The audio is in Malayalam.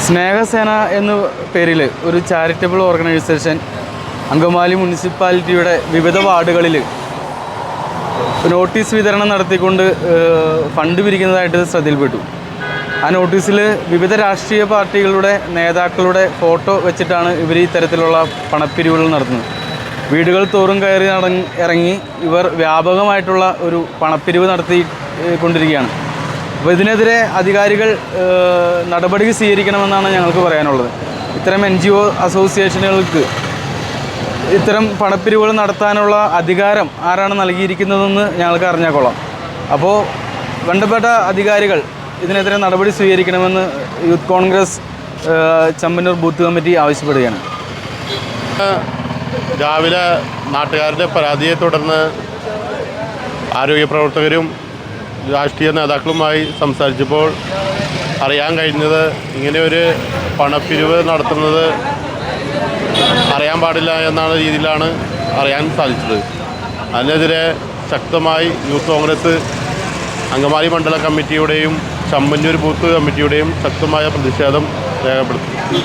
സ്നേഹസേന എന്ന പേരിൽ ഒരു ചാരിറ്റബിൾ ഓർഗനൈസേഷൻ അങ്കമാലി മുനിസിപ്പാലിറ്റിയുടെ വിവിധ വാർഡുകളിൽ നോട്ടീസ് വിതരണം നടത്തിക്കൊണ്ട് ഫണ്ട് പിരിക്കുന്നതായിട്ട് ശ്രദ്ധയിൽപ്പെട്ടു. ആ നോട്ടീസിൽ വിവിധ രാഷ്ട്രീയ പാർട്ടികളുടെ നേതാക്കളുടെ ഫോട്ടോ വെച്ചിട്ടാണ് ഇവർ ഇത്തരത്തിലുള്ള പണപ്പിരിവുകൾ നടത്തുന്നത്. വീടുകൾ തോറും കയറി ഇറങ്ങി ഇവർ വ്യാപകമായിട്ടുള്ള ഒരു പണപ്പിരിവ് നടത്തിക്കൊണ്ടിരിക്കുകയാണ്. അപ്പോൾ ഇതിനെതിരെ അധികാരികൾ നടപടി സ്വീകരിക്കണമെന്നാണ് ഞങ്ങൾക്ക് പറയാനുള്ളത്. ഇത്തരം NGO അസോസിയേഷനുകൾക്ക് ഇത്തരം പണപ്പിരിവുകൾ നടത്താനുള്ള അധികാരം ആരാണ് നൽകിയിരിക്കുന്നതെന്ന് ഞങ്ങൾക്ക് അറിഞ്ഞാൽ കൊള്ളാം. അപ്പോൾ ബന്ധപ്പെട്ട അധികാരികൾ ഇതിനെതിരെ നടപടി സ്വീകരിക്കണമെന്ന് youth Congress Chammannur booth committee ആവശ്യപ്പെടുകയാണ്. രാവിലെ നാട്ടുകാരുടെ പരാതിയെ തുടർന്ന് ആരോഗ്യ പ്രവർത്തകരും രാഷ്ട്രീയ നേതാക്കളുമായി സംസാരിച്ചപ്പോൾ അറിയാൻ കഴിഞ്ഞത് ഇങ്ങനെയൊരു പണപ്പിരിവ് നടത്തുന്നത് അറിയാൻ പാടില്ല എന്നാണ് രീതിയിലാണ് അറിയാൻ സാധിച്ചത്. അതിനെതിരെ ശക്തമായി യൂത്ത് കോൺഗ്രസ് അങ്കമാലി മണ്ഡല കമ്മിറ്റിയുടെയും ചമ്മന്നൂർ ബൂത്ത് കമ്മിറ്റിയുടെയും ശക്തമായ പ്രതിഷേധം രേഖപ്പെടുത്തി.